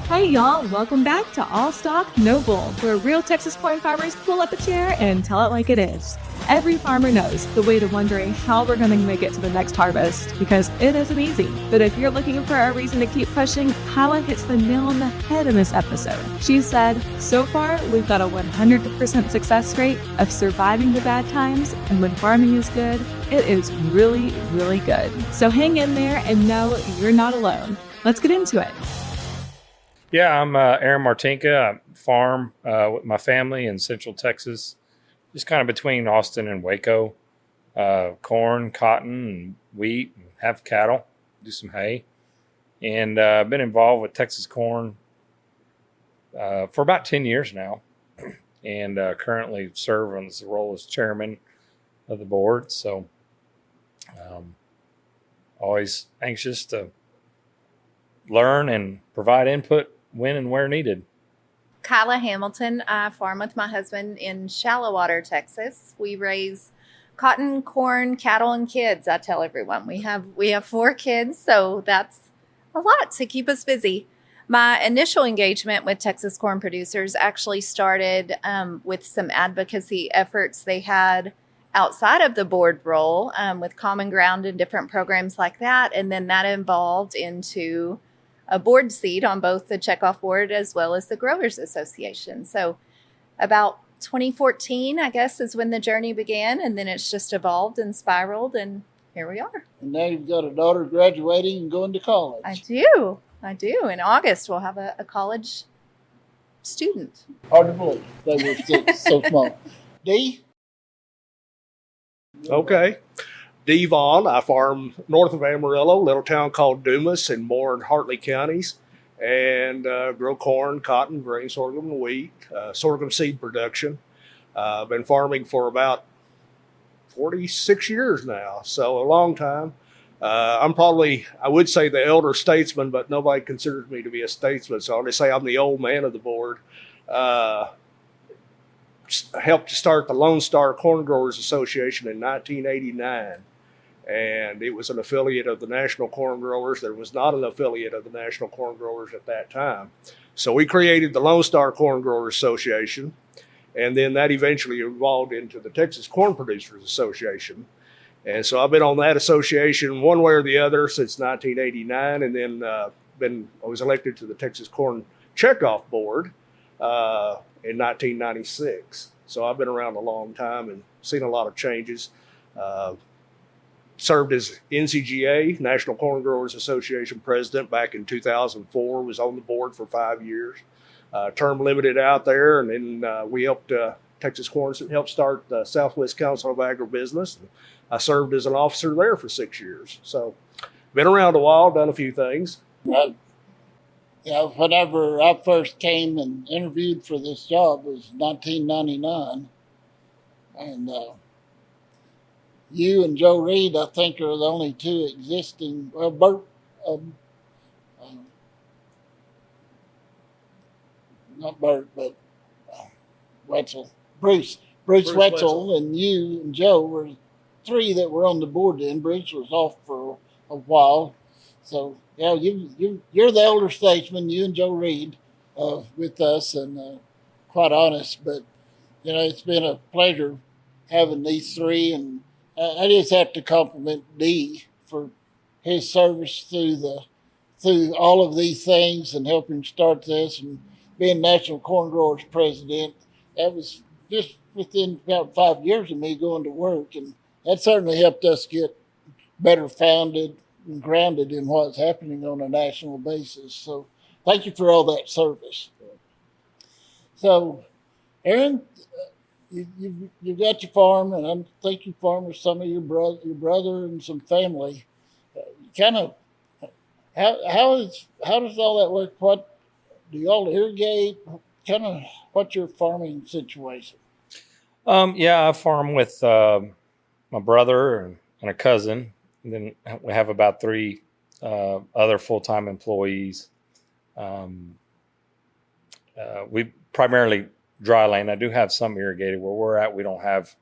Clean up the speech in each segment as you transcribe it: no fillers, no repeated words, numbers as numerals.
Hey y'all, welcome back to All Stock, No Bull, where real Texas corn farmers pull up a chair and tell it like it is. Every farmer knows the way to wondering how we're going to make it to the next harvest, because it isn't easy. But if you're looking for a reason to keep pushing, Kyla hits the nail on the head in this episode. She said, so far, we've got a 100% success rate of surviving the bad times, and when farming is good, it is really, really good. So hang in there and know you're not alone. Let's get into it. Yeah, I'm Aaron Martinka. I farm with my family in Central Texas, just kind of between Austin and Waco. Corn, cotton, and wheat, and have cattle, do some hay. And I've been involved with Texas corn for about 10 years now, and currently serve on the role as chairman of the board. So always anxious to learn and provide input when and where needed. Kyla Hamilton. I farm with my husband in Shallow Water, Texas. We raise cotton, corn, cattle, and kids. I tell everyone we have 4 kids, so that's a lot to keep us busy. My initial engagement with Texas corn producers actually started with some advocacy efforts they had outside of the board role with Common Ground and different programs like that, and then that evolved into a board seat on both the checkoff board as well as the Growers Association. So about 2014, I guess, is when the journey began, and then it's just evolved and spiraled, and here we are. And now you've got a daughter graduating and going to college. I do. In August, we'll have a college student. Hard to believe they were so small. Dee? Okay. Dee Vaughan. I farm north of Amarillo, a little town called Dumas in Moore and Hartley counties, and grow corn, cotton, grain, sorghum, and wheat, sorghum seed production. I've been farming for about 46 years now, so a long time. I'm probably, I would say, the elder statesman, but nobody considers me to be a statesman, so I'll just say I'm the old man of the board. Helped to start the Lone Star Corn Growers Association in 1989. And it was an affiliate of the National Corn Growers. There was not an affiliate of the National Corn Growers at that time. So we created the Lone Star Corn Growers Association, and then that eventually evolved into the Texas Corn Producers Association. And so I've been on that association one way or the other since 1989, and then I was elected to the Texas Corn Checkoff Board in 1996. So I've been around a long time and seen a lot of changes. Served as NCGA, National Corn Growers Association president back in 2004, was on the board for 5 years, term limited out there. And then we helped Texas Corn help start the Southwest Council of Agribusiness. I served as an officer there for 6 years. So been around a while, done a few things. Whenever I first came and interviewed for this job was 1999. And you and Joe Reed, I think, are the only 2 existing. Well, Bert, not Bert, but Wetzel, Bruce Wetzel, and you and Joe were 3 that were on the board then. Bruce was off for a while, so yeah, you're the elder statesman. You and Joe Reed with us, and quite honest, but it's been a pleasure having these 3 and. I just have to compliment Dee for his service through all of these things and helping start this and being National Corn Growers president. That was just within about 5 years of me going to work, and that certainly helped us get better founded and grounded in what's happening on a national basis. So thank you for all that service. So, Aaron, you've got your farm, and I think you farm with some of your brother and some family. Kind of, how does all that work? What do y'all irrigate? Kind of, what's your farming situation? Yeah, I farm with my brother and a cousin, and then we have about 3 other full-time employees. We primarily dry land. I do have some irrigated. Where we're at, we don't have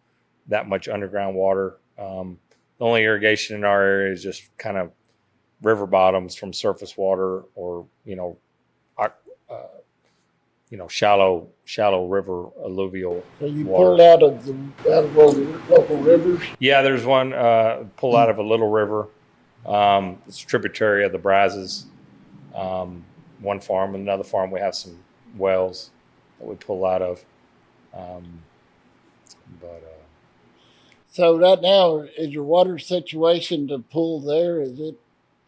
that much underground water. The only irrigation in our area is just kind of river bottoms from surface water, or shallow river alluvial So you water. pulled out of one of the local rivers? Yeah, there's one pull out of a little river. It's a tributary of the Brazos. One farm, another farm, we have some wells that we pull out of. So right now, is your water situation to pull there? Is it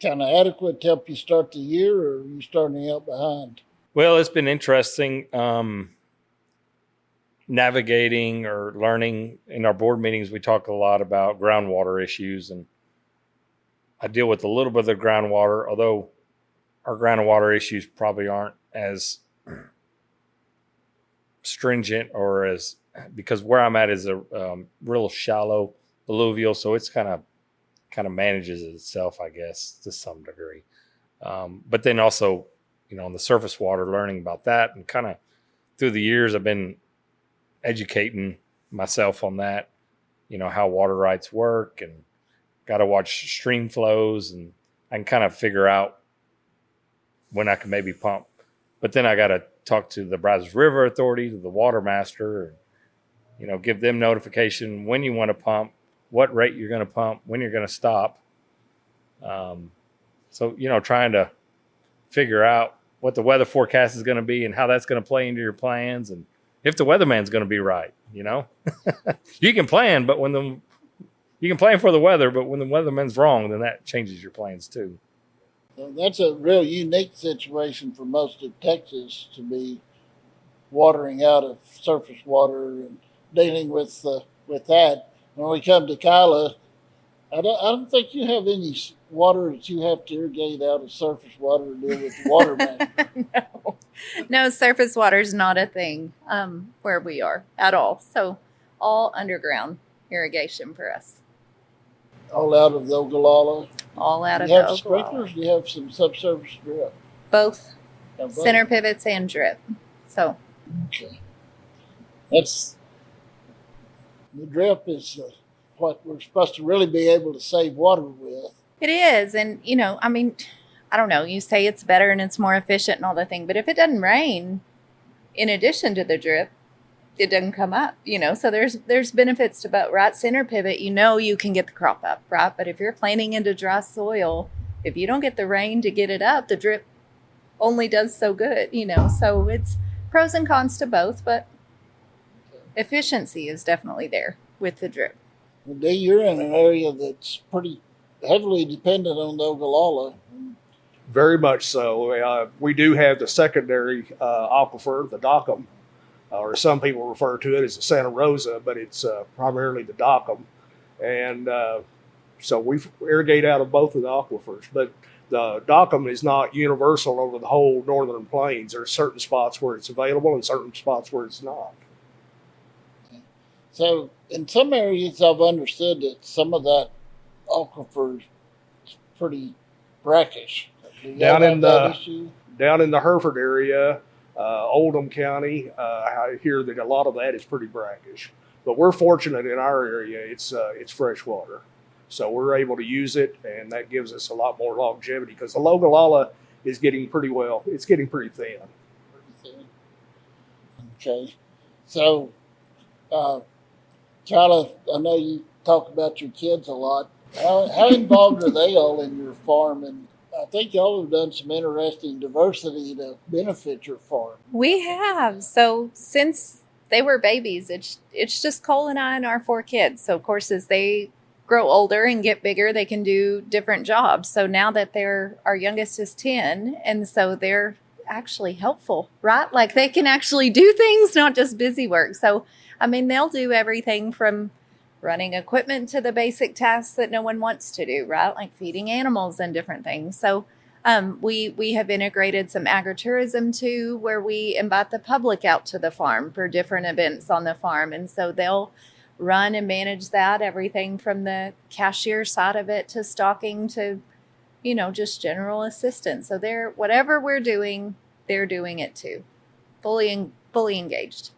kind of adequate to help you start the year, or are you starting out behind? Well, it's been interesting navigating or learning. In our board meetings, we talk a lot about groundwater issues, and I deal with a little bit of the groundwater, although our groundwater issues probably aren't as stringent or as, because where I'm at is a real shallow alluvial, so it's kind of manages itself, I guess, to some degree. But then also, on the surface water, learning about that, and kind of through the years, I've been educating myself on that, how water rights work, and got to watch stream flows, and I can kind of figure out when I can maybe pump. But then I got to talk to the Brazos River Authority, to the water master, and, give them notification when you want to pump, what rate you're going to pump, when you're going to stop. So, trying to figure out what the weather forecast is going to be and how that's going to play into your plans, and if the weatherman's going to be right. You can plan, but you can plan for the weather, but when the weatherman's wrong, then that changes your plans too. So that's a real unique situation for most of Texas, to be watering out of surface water and dealing with that. When we come to Kyla, I don't think you have any water that you have to irrigate out of surface water to deal with the water management. No, surface water is not a thing where we are at all. So all underground irrigation for us. All out of the Ogallala. All out of Do you the have Ogallala. sprinklers? Do you have some subsurface drip? Both Have both? center pivots and drip. So Okay. That's the drip is what we're supposed to really be able to save water with. it is. And, I don't know, you say it's better and it's more efficient and all the thing, but if it doesn't rain, in addition to the drip, it doesn't come up, so there's benefits to both. Right center pivot, you can get the crop up, right? But if you're planting into dry soil, if you don't get the rain to get it up, the drip only does so good, so it's pros and cons to both, but efficiency is definitely there with the drip. Well, Dee, you're in an area that's pretty heavily dependent on the Ogallala. Very much so. We do have the secondary aquifer, the Dockham, or some people refer to it as the Santa Rosa, but it's primarily the Dockham. And so we irrigate out of both of the aquifers. But the Dockham is not universal over the whole northern plains. There are certain spots where it's available and certain spots where it's not. So in some areas, I've understood that some of that aquifer is pretty brackish. Do you Down have in that the- issue? Down in the Hereford area, Oldham County, I hear that a lot of that is pretty brackish. But we're fortunate in our area; it's fresh water, so we're able to use it, and that gives us a lot more longevity. Because the Ogallala is getting pretty well; it's getting pretty thin. Okay, so Kyla, I know you talk about your kids a lot. How involved are they all in your farm? And I think y'all have done some interesting diversity to benefit your farm. We have. So since they were babies, it's just Cole and I and our 4 kids. So of course, as they grow older and get bigger, they can do different jobs. So now that our youngest is 10, and so they're actually helpful, right? Like they can actually do things, not just busy work. So, they'll do everything from running equipment to the basic tasks that no one wants to do, right? Like feeding animals and different things. So we have integrated some agritourism too, where we invite the public out to the farm for different events on the farm. And so they'll run and manage that, everything from the cashier side of it to stocking to, just general assistance. So whatever we're doing, they're doing it too. Fully engaged.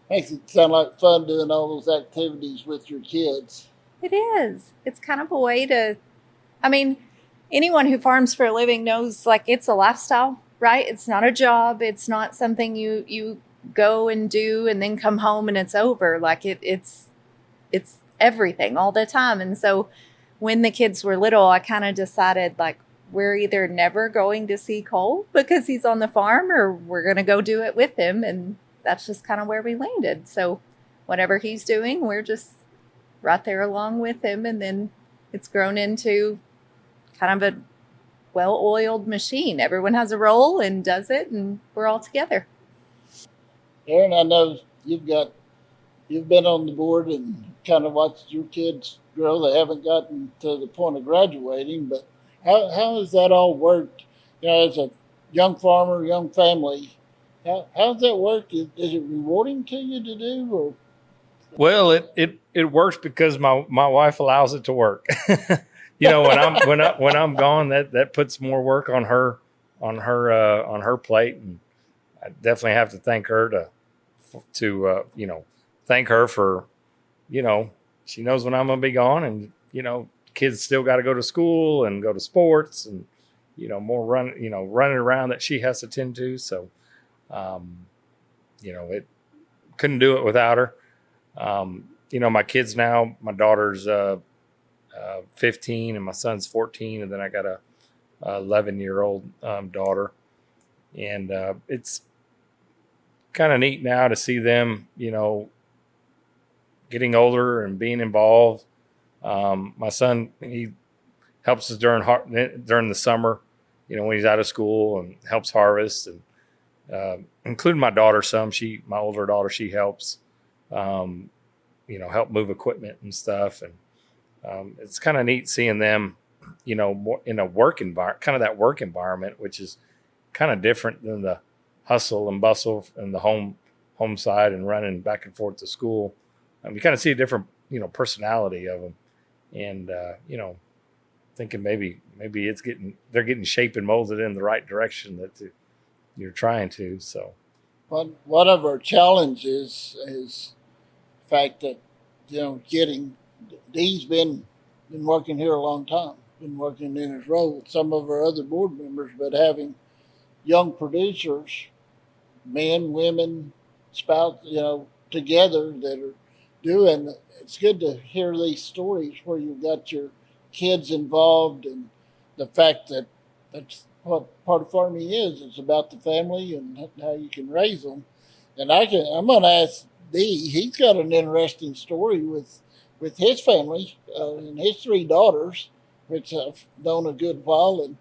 Makes it sound like fun doing all those activities with your kids. It is. It's kind of a way to, anyone who farms for a living knows like it's a lifestyle, right? It's not a job. It's not something you go and do and then come home and it's over. Like it's everything all the time. And so when the kids were little, I kind of decided like we're either never going to see Cole because he's on the farm, or we're going to go do it with him. And that's just kind of where we landed. So whatever he's doing, we're just right there along with him. And then it's grown into kind of a well-oiled machine. Everyone has a role and does it, and we're all together. Aaron, I know you've been on the board and kind of watched your kids grow. They haven't gotten to the point of graduating, but how has that all worked? You know, as a young farmer, young family, how does that work? Is it rewarding to you to do, or? Well, it works because my wife allows it to work. You know, when I'm gone, that puts more work on her plate, and I definitely have to thank her to thank her for, she knows when I'm gonna be gone, and kids still got to go to school and go to sports, and more running around that she has to tend to. So, it couldn't do it without her. My kids now, my daughter's 15 and my son's 14, and then I got a 11-year-old daughter, and it's kind of neat now to see them, getting older and being involved. My son, he helps us during the summer, when he's out of school, and helps harvest, and including my daughter some. My older daughter, she helps, help move equipment and stuff, and it's kind of neat seeing them, more in a work environment, kind of that work environment, which is kind of different than the hustle and bustle and the home side and running back and forth to school. You kind of see a different, personality of them, and thinking maybe they're getting shaped and molded in the right direction that you're trying to. So, One of our challenges is the fact that Dee's been working here a long time, been working in his role with some of our other board members, but having young producers, men, women, spouse, together that are doing. It's good to hear these stories where you've got your kids involved, and the fact that that's what part of farming is. It's about the family and how you can raise them. And I'm going to ask Dee. He's got an interesting story with his family and his 3 daughters, which I've known a good while, and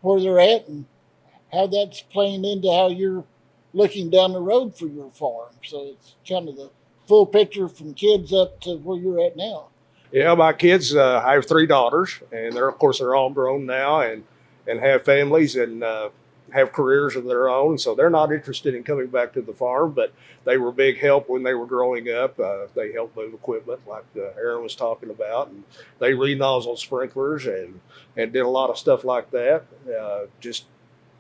where they're at and how that's playing into how you're looking down the road for your farm. So it's kind of the full picture from kids up to where you're at now. Yeah, my kids, I have 3 daughters, and they're all grown now and have families and have careers of their own. So they're not interested in coming back to the farm, but they were big help when they were growing up. They helped move equipment like Aaron was talking about, and they re-nozzled sprinklers and did a lot of stuff like that. Just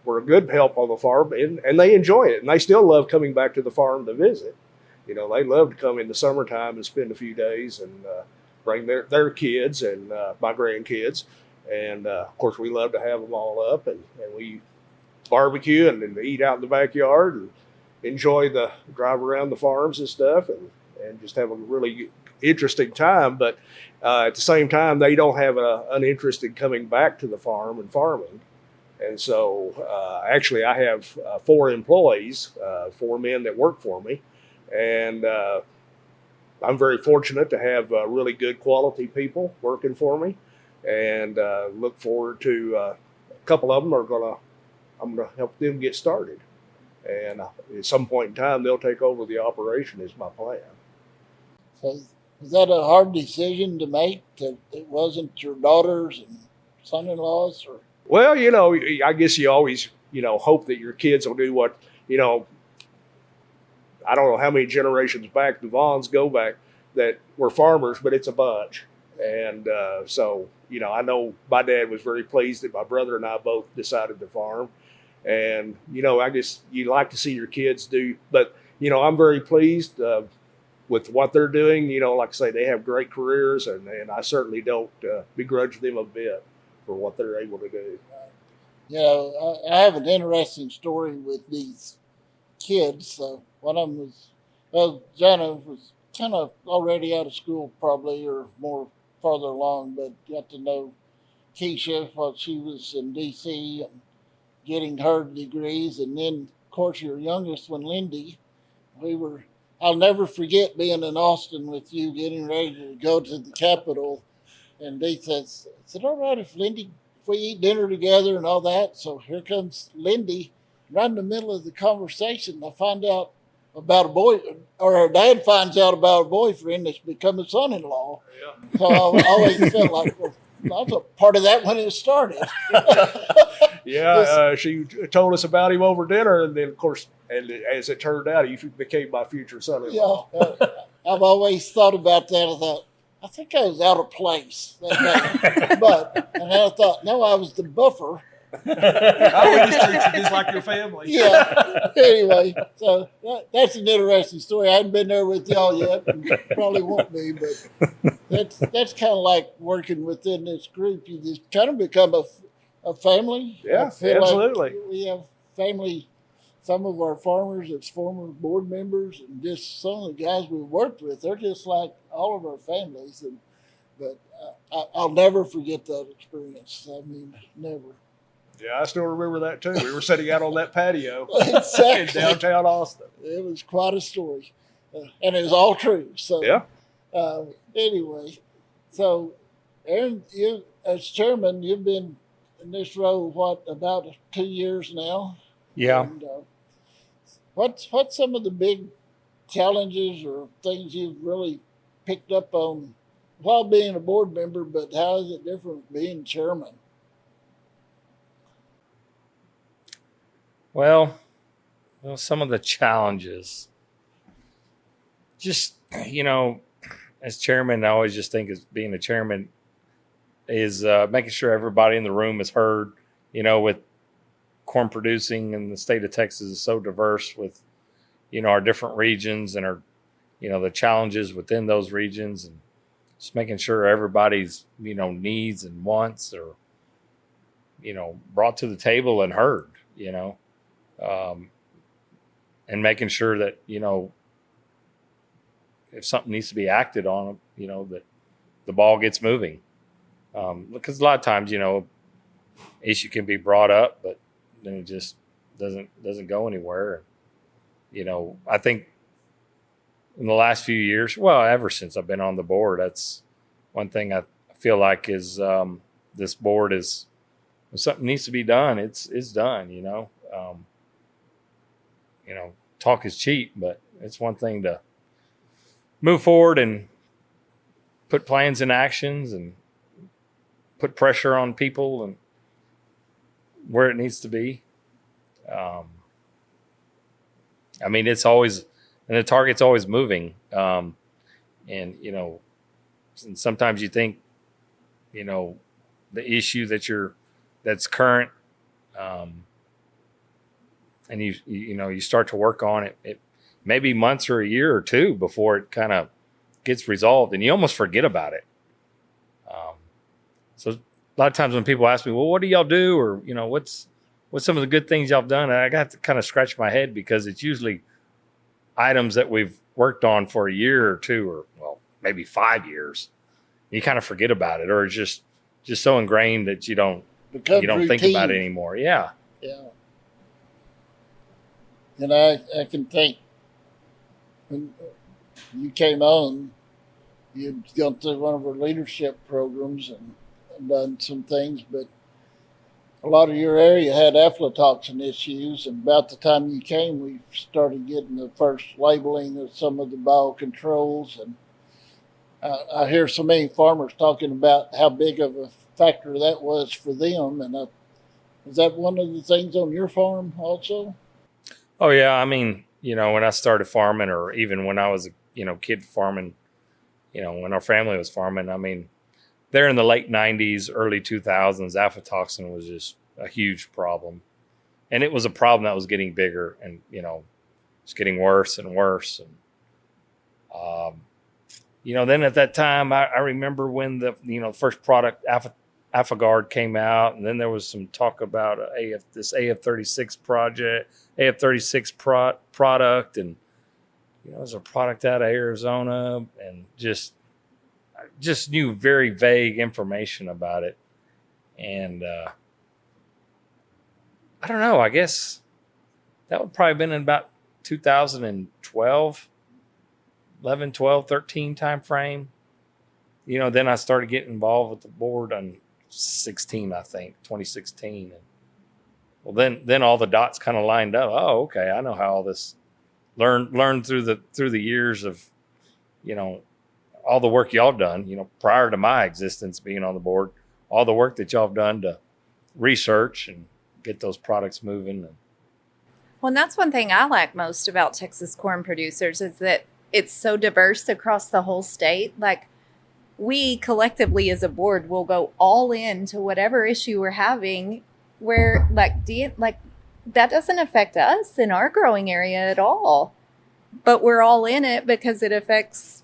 were a good help on the farm, and they enjoy it, and they still love coming back to the farm to visit. They love to come in the summertime and spend a few days and bring their kids and my grandkids. And of course, we love to have them all up, and we barbecue and eat out in the backyard and enjoy the drive around the farms and stuff, and just have a really interesting time. But at the same time, they don't have an interest in coming back to the farm and farming. And so actually, I have 4 employees, 4 men that work for me. And I'm very fortunate to have really good quality people working for me, and look forward to a couple of them I'm going to help them get started. And at some point in time, they'll take over the operation is my plan. So was that a hard decision to make, that it wasn't your daughters and son-in-laws? Or? Well, I guess you always, hope that your kids will do what, I don't know how many generations back the Vaughans go back that were farmers, but it's a bunch. And so, I know my dad was very pleased that my brother and I both decided to farm. And, I guess you like to see your kids do, but, I'm very pleased with what they're doing. Like I say, they have great careers, and I certainly don't begrudge them a bit for what they're able to do. I have an interesting story with these kids. So one of them was, well, Jana was kind of already out of school probably, or more farther along, but got to know Keisha while she was in D.C. and getting her degrees. And then, of course, your youngest one, Lindy, I'll never forget being in Austin with you getting ready to go to the Capitol. And Dee says, is it all right if we eat dinner together and all that? So here comes Lindy. Right in the middle of the conversation, I find out about a boy, or her dad finds out about a boyfriend that's become a son-in-law. Yeah. So I always felt like, well, I was a part of that when it started. Yeah, she told us about him over dinner, and then, of course, and as it turned out, he became my future son-in-law. Yeah, I've always thought about that. I thought, I think I was out of place that day. But, and I thought, no, I was the buffer. I always treat you just like your family. Yeah. Anyway, so that's an interesting story. I haven't been there with y'all yet, and probably won't be, but that's kind of like working within this group. You just kind of become a family. Yeah, absolutely. Like we have family. Some of our farmers as former board members, and just some of the guys we've worked with, they're just like all of our families. But I'll never forget that experience. I mean, never. Yeah, I still remember that too. We were sitting out on that patio Exactly. in downtown Austin. It was quite a story, and it was all true. So Yeah. Anyway, so Aaron, you as chairman, you've been in this role about 2 years now. Yeah. And, what's some of the big challenges or things you've really picked up on while being a board member? But how is it different being chairman? Well, some of the challenges, just, as chairman, I always just think as being a chairman is making sure everybody in the room is heard, with corn producing in the state of Texas is so diverse with, our different regions and our, the challenges within those regions, and just making sure everybody's, needs and wants are, brought to the table and heard, and making sure that, if something needs to be acted on, that the ball gets moving. Because a lot of times, issue can be brought up, but then it just doesn't go anywhere. I think in the last few years, well, ever since I've been on the board, that's one thing I feel like is this board is, when something needs to be done, it's done, talk is cheap, but it's one thing to move forward and put plans in actions and put pressure on people and where it needs to be. It's always, and the target's always moving. And sometimes you think, the issue that's current, and you start to work on it. It may be months or a year or two before it kind of gets resolved, and you almost forget about it. So a lot of times when people ask me, well, what do y'all do? Or, what's some of the good things y'all have done? And I got to kind of scratch my head because it's usually items that we've worked on for a year or two, or maybe 5 years. You kind of forget about it, or it's just so ingrained that you don't think about it anymore. Yeah. Yeah. And I can think when you came on, you'd gone through one of our leadership programs and done some things, but a lot of your area had aflatoxin issues, and about the time you came, we started getting the first labeling of some of the biocontrols, and I hear so many farmers talking about how big of a factor that was for them, and is that one of the things on your farm also? Oh yeah, when I started farming, or even when I was a kid farming, when our family was farming, there in the late 90s, early 2000s, aflatoxin was just a huge problem. And it was a problem that was getting bigger and, it's getting worse and worse. And, then at that time, I remember when the, first product, AlphaGuard came out, and then there was some talk about this AF36 project, AF36 product, and it was a product out of Arizona, and I just knew very vague information about it. And I don't know, I guess that would probably have been in about 2012, 11, 12, 13 time frame. Then I started getting involved with the board on 16, I think, 2016. And well, then all the dots kind of lined up. Oh, okay, I know how all this learned through the years of, all the work y'all done, prior to my existence being on the board, all the work that y'all have done to research and get those products moving. Well, and that's one thing I like most about Texas corn producers is that it's so diverse across the whole state. Like, we collectively as a board will go all in to whatever issue we're having, where that doesn't affect us in our growing area at all. But we're all in it because it affects,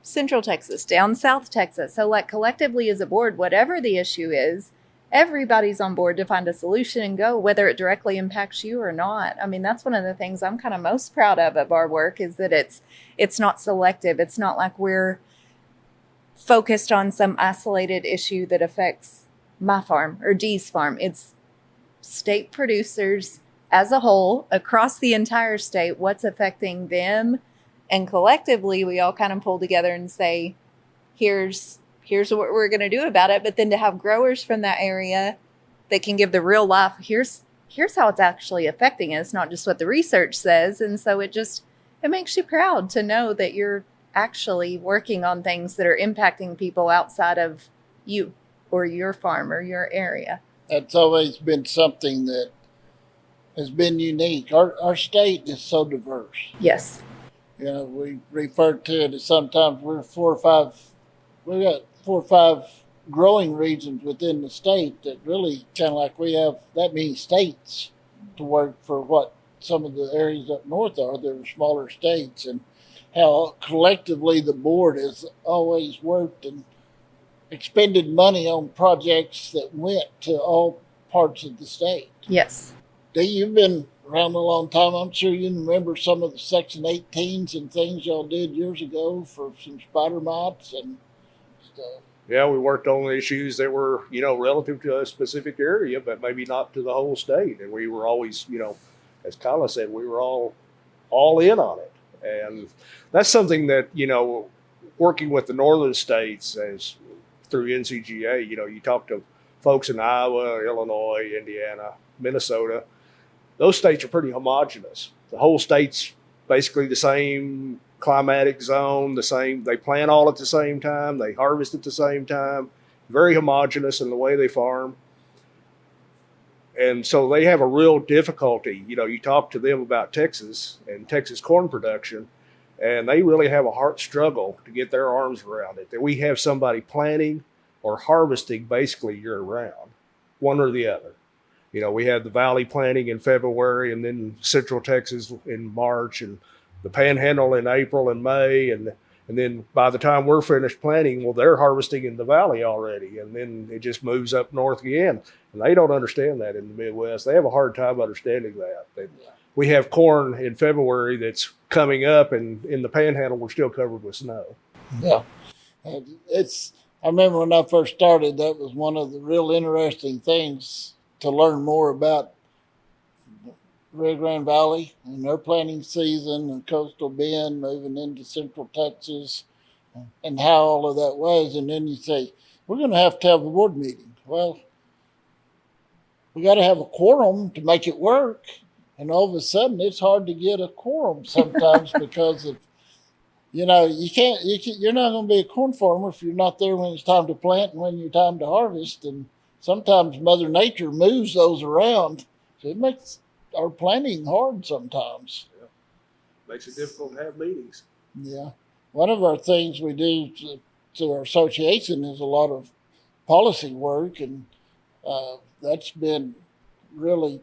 Central Texas, down South Texas. So collectively as a board, whatever the issue is, everybody's on board to find a solution and go, whether it directly impacts you or not. I mean, that's one of the things I'm kind of most proud of our work is that it's not selective. It's not like we're focused on some isolated issue that affects my farm or Dee's farm. It's state producers as a whole across the entire state, what's affecting them. And collectively, we all kind of pull together and say, here's what we're going to do about it. But then to have growers from that area that can give the real life, here's how it's actually affecting us, not just what the research says. And so it makes you proud to know that you're actually working on things that are impacting people outside of you or your farm or your area. That's always been something that has been unique. Our state is so diverse. Yes. We refer to it as sometimes we got 4 or 5 growing regions within the state that really kind of like we have that many states to work for what some of the areas up north are. They're smaller states, and how collectively the board has always worked and expended money on projects that went to all parts of the state. Yes. Dee, you've been around a long time. I'm sure you remember some of the Section 18s and things y'all did years ago for some spider mites and stuff. Yeah, we worked on issues that were, relative to a specific area, but maybe not to the whole state. And we were always, as Kyla said, we were all in on it. And that's something that, working with the northern states as through NCGA, you talk to folks in Iowa, Illinois, Indiana, Minnesota, those states are pretty homogenous. The whole state's basically the same climatic zone, the same, they plant all at the same time, they harvest at the same time, very homogenous in the way they farm. And so they have a real difficulty. You talk to them about Texas and Texas corn production, and they really have a hard struggle to get their arms around it. That we have somebody planting or harvesting basically year round, one or the other. We had the Valley planting in February, and then Central Texas in March, and the Panhandle in April and May, and then by the time we're finished planting, well, they're harvesting in the Valley already, and then it just moves up north again. And they don't understand that in the Midwest. They have a hard time understanding that. We have corn in February that's coming up, and in the Panhandle, we're still covered with snow. Yeah. I remember when I first started, that was one of the real interesting things to learn more about Rio Grande Valley and their planting season and coastal bend moving into Central Texas and how all of that was. And then you say, we're going to have a board meeting. Well, we got to have a quorum to make it work. And all of a sudden, it's hard to get a quorum sometimes because of, you're not going to be a corn farmer if you're not there when it's time to plant and when it's time to harvest. And sometimes Mother Nature moves those around. So it makes our planning hard sometimes. Yeah. Makes it difficult to have meetings. Yeah. One of our things we do to our association is a lot of policy work, and that's been really,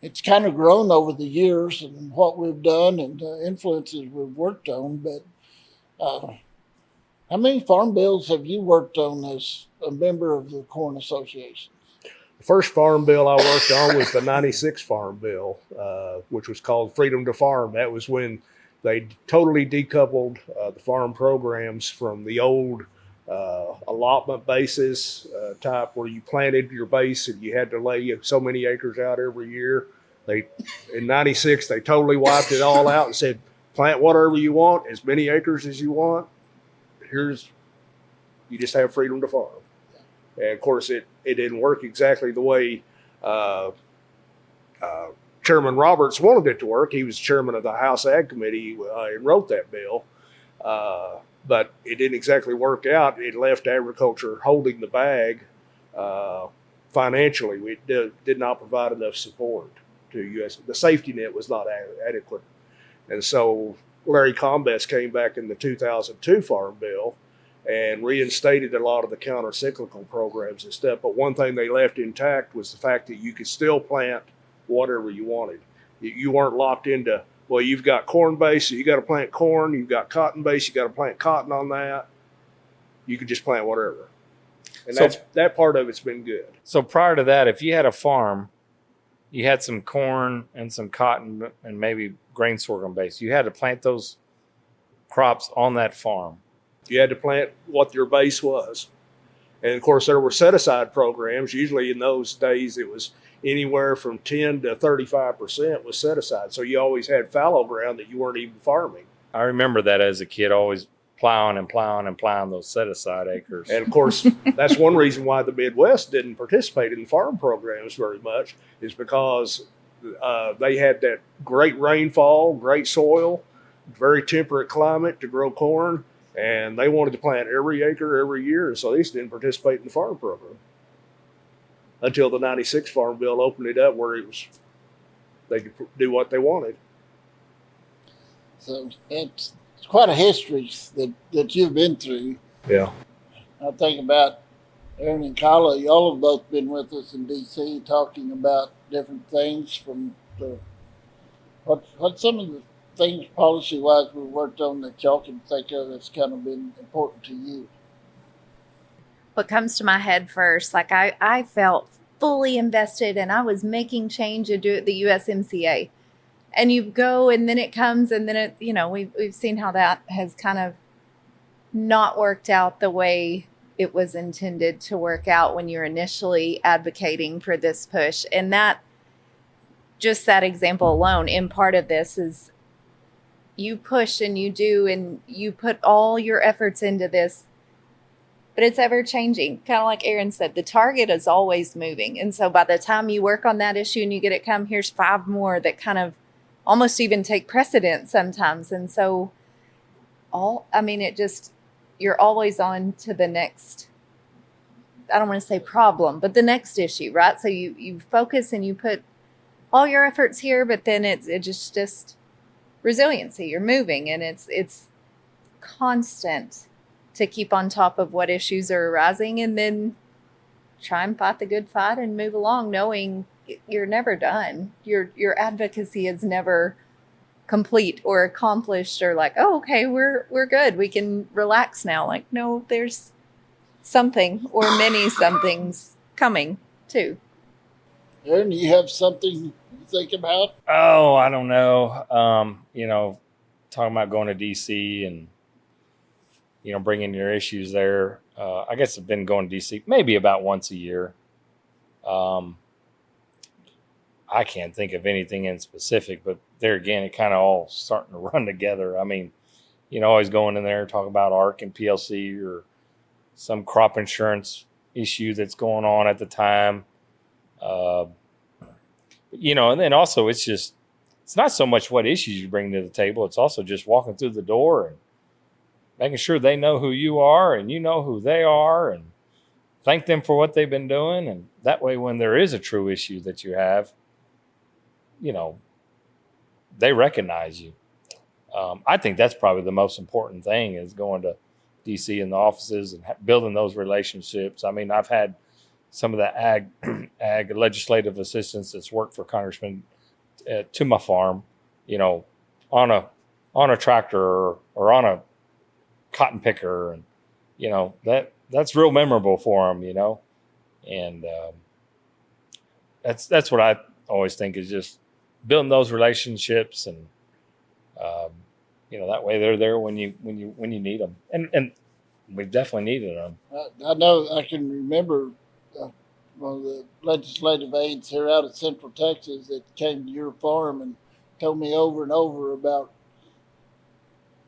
it's kind of grown over the years and what we've done and the influences we've worked on. But How many farm bills have you worked on as a member of the Corn Association? The first farm bill I worked on was the 96 farm bill, which was called Freedom to Farm. That was when they totally decoupled the farm programs from the old allotment basis type where you planted your base and you had to lay so many acres out every year. In 96, they totally wiped it all out and said, plant whatever you want, as many acres as you want. You just have freedom to farm. And of course, it didn't work exactly the way Chairman Roberts wanted it to work. He was chairman of the House Ag Committee and wrote that bill. But it didn't exactly work out. It left agriculture holding the bag financially. We did not provide enough support to U.S. The safety net was not adequate. And so Larry Combest came back in the 2002 Farm Bill and reinstated a lot of the counter-cyclical programs and stuff. But one thing they left intact was the fact that you could still plant whatever you wanted. You weren't locked into, well, you've got corn base, so you got to plant corn. You've got cotton base, you got to plant cotton on that. You could just plant whatever. And So- that part of it's been good. So prior to that, if you had a farm, you had some corn and some cotton and maybe grain sorghum base, you had to plant those crops on that farm. You had to plant what your base was. And of course, there were set-aside programs. Usually in those days, it was anywhere from 10 to 35% was set aside. So you always had fallow ground that you weren't even farming. I remember that as a kid, always plowing and plowing and plowing those set-aside acres. And of course, that's one reason why the Midwest didn't participate in farm programs very much, is because they had that great rainfall, great soil, very temperate climate to grow corn, and they wanted to plant every acre every year, so they just didn't participate in the farm program until the 96 Farm Bill opened it up where they could do what they wanted. So it's quite a history that you've been through. Yeah. I think about Aaron and Kyla. Y'all have both been with us in D.C. talking about different things from what some of the things policy-wise we worked on that y'all can think of that's kind of been important to you. What comes to my head first, like I felt fully invested and I was making change to do at the USMCA. And you go and then it comes and then it, we've seen how that has kind of not worked out the way it was intended to work out when you're initially advocating for this push. And that example alone in part of this is you push and you do and you put all your efforts into this. But it's ever changing. Kind of like Aaron said, the target is always moving. And so by the time you work on that issue and you get it come, here's 5 more that kind of almost even take precedence sometimes. And so you're always on to the next, I don't want to say problem, but the next issue, right? So you focus and you put all your efforts here, but then it's just resiliency. You're moving and it's constant to keep on top of what issues are arising and then try and fight the good fight and move along knowing you're never done. Your advocacy is never complete or accomplished or like, oh, okay, we're good. We can relax now. Like, no, there's something or many somethings coming too. Aaron, you have something you think about? Oh, I don't know. Talking about going to DC and, bringing your issues there. I guess I've been going to DC maybe about once a year. I can't think of anything in specific, but there again, it kind of all starting to run together. I mean, always going in there, talking about ARC and PLC or some crop insurance issue that's going on at the time. And then also it's not so much what issues you bring to the table. It's also just walking through the door and making sure they know who you are and you know who they are and thank them for what they've been doing. And that way, when there is a true issue that you have, they recognize you. I think that's probably the most important thing is going to DC in the offices and building those relationships. I mean, I've had some of the ag legislative assistants that's worked for Congressman to my farm, on a tractor or on a cotton picker, and that's real memorable for them, and that's what I always think is just building those relationships, and that way they're there when you need them, and we've definitely needed them. I know I can remember one of the legislative aides here out of Central Texas that came to your farm and told me over and over about,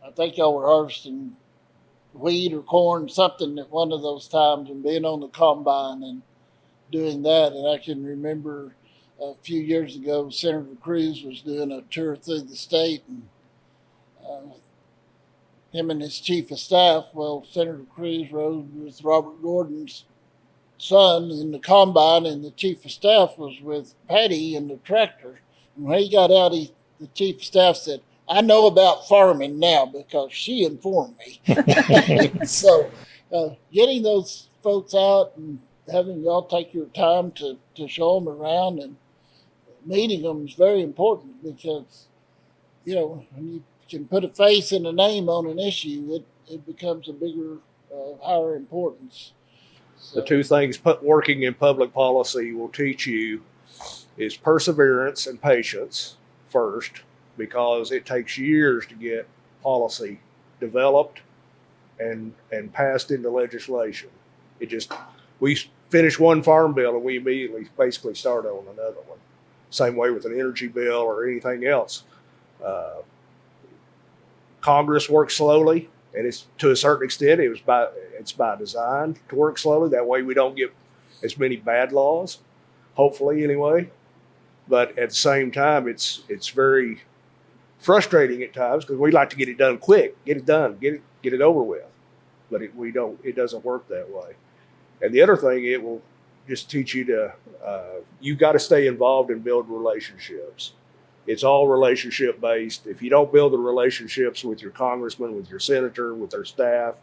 I think y'all were harvesting wheat or corn, something at one of those times, and being on the combine and doing that. And I can remember a few years ago, Senator Cruz was doing a tour through the state, and him and his chief of staff, Senator Cruz rode with Robert Gordon's son in the combine, and the chief of staff was with Patty in the tractor. And when he got out, the chief of staff said, "I know about farming now because she informed me." So getting those folks out and having y'all take your time to show them around and meeting them is very important, because, when you can put a face and a name on an issue, it becomes a bigger, higher importance. So, The two things working in public policy will teach you is perseverance and patience first, because it takes years to get policy developed and passed into legislation. We finish one farm bill and we immediately basically start on another one. Same way with an energy bill or anything else. Congress works slowly, and it's to a certain extent it's by design to work slowly. That way we don't get as many bad laws, hopefully anyway. But at the same time, it's very frustrating at times, because we like to get it done quick, get it done, get it over with. But it doesn't work that way. And the other thing, it will just teach you you got to stay involved and build relationships. It's all relationship based. If you don't build the relationships with your congressman, with your senator, with their staff,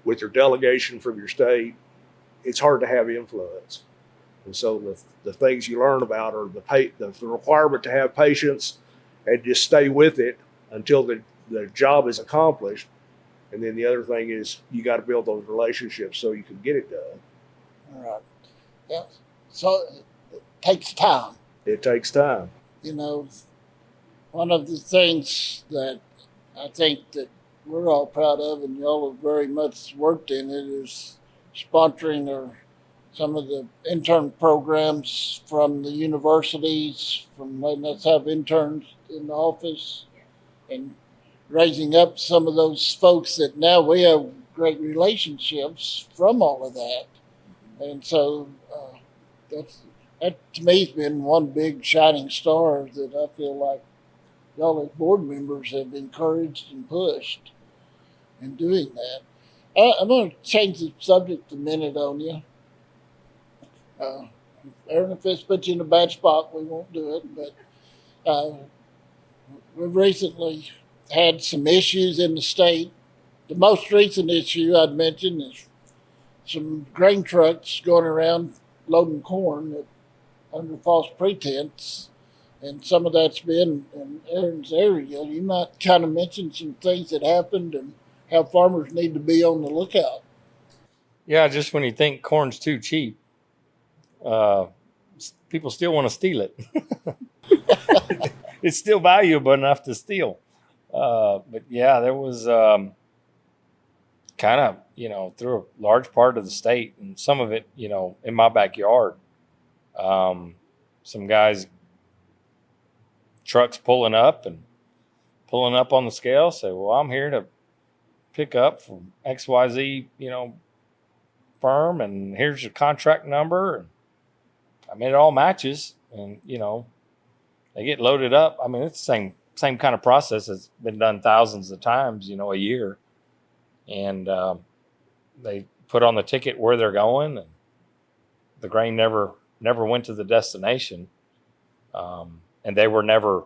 with your delegation from your state, it's hard to have influence. And so the things you learn about are the requirement to have patience and just stay with it until the job is accomplished. And then the other thing is you got to build those relationships so you can get it done. all right. Yeah. So it takes time. It takes time. One of the things that I think that we're all proud of, and y'all have very much worked in it, is sponsoring some of the intern programs from the universities, from letting us have interns in the office, and raising up some of those folks that now we have great relationships from all of that. And so that to me has been one big shining star that I feel like y'all as board members have encouraged and pushed in doing that. I'm going to change the subject a minute on you. Aaron, if this puts you in a bad spot, we won't do it. But we've recently had some issues in the state. The most recent issue I'd mention is some grain trucks going around loading corn under false pretense, and some of that's been in Aaron's area. You might kind of mention some things that happened and how farmers need to be on the lookout. Yeah, just when you think corn's too cheap, people still want to steal it. It's still valuable enough to steal. But yeah, there was kind of, through a large part of the state, and some of it, in my backyard. Some guys, trucks pulling up on the scale, say, "Well, I'm here to pick up from XYZ, firm, and here's your contract number." And I mean, it all matches, and they get loaded up. I mean, it's the same kind of process that's been done thousands of times, a year. And they put on the ticket where they're going, and the grain never went to the destination. And they were never,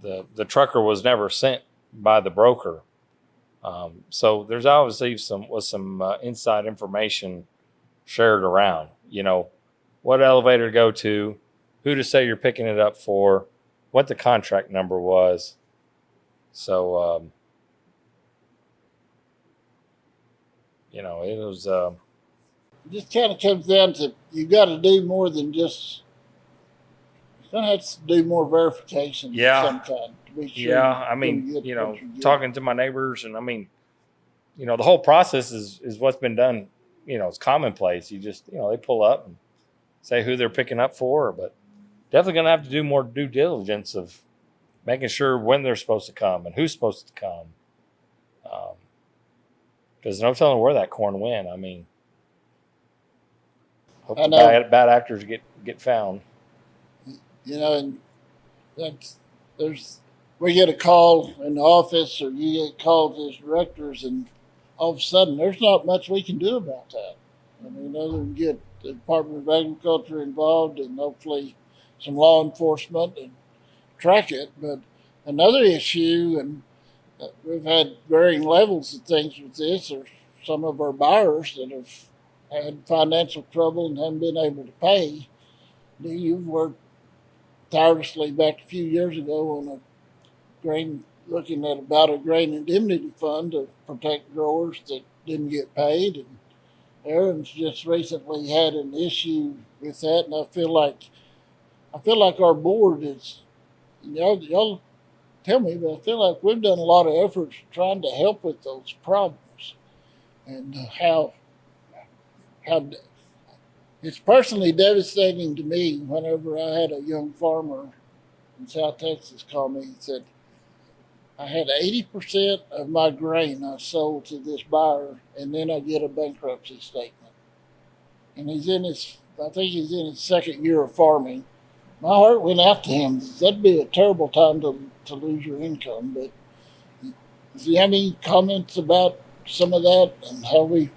the trucker was never sent by the broker. So there's obviously some inside information shared around, what elevator to go to, who to say you're picking it up for, what the contract number was. So You know, it was, It just kind of comes down to you got to do more than just. You're gonna have to do more verification Yeah. of some kind to be sure. yeah, I mean, talking to my neighbors, and I mean, the whole process is what's been done. It's commonplace. You just, they pull up and say who they're picking up for, but definitely going to have to do more due diligence of making sure when they're supposed to come and who's supposed to come. Because no telling where that corn went. I mean, hope the bad actors get found. And we get a call in the office, or you get called as directors, and all of a sudden there's not much we can do about that. I mean, other than get the Department of Agriculture involved and hopefully some law enforcement and track it. But another issue, and we've had varying levels of things with this, are some of our buyers that have had financial trouble and haven't been able to pay. You've worked tirelessly back a few years ago on looking at about a grain indemnity fund to protect growers that didn't get paid. And Aaron's just recently had an issue with that, and I feel like our board is, y'all tell me, but I feel like we've done a lot of efforts trying to help with those problems, and how it's personally devastating to me whenever I had a young farmer in South Texas call me and said, I had 80% of my grain I sold to this buyer, and then I get a bankruptcy statement. And I think he's in his second year of farming. My heart went out to him. That'd be a terrible time to lose your income. But do you have any comments about some of that and how we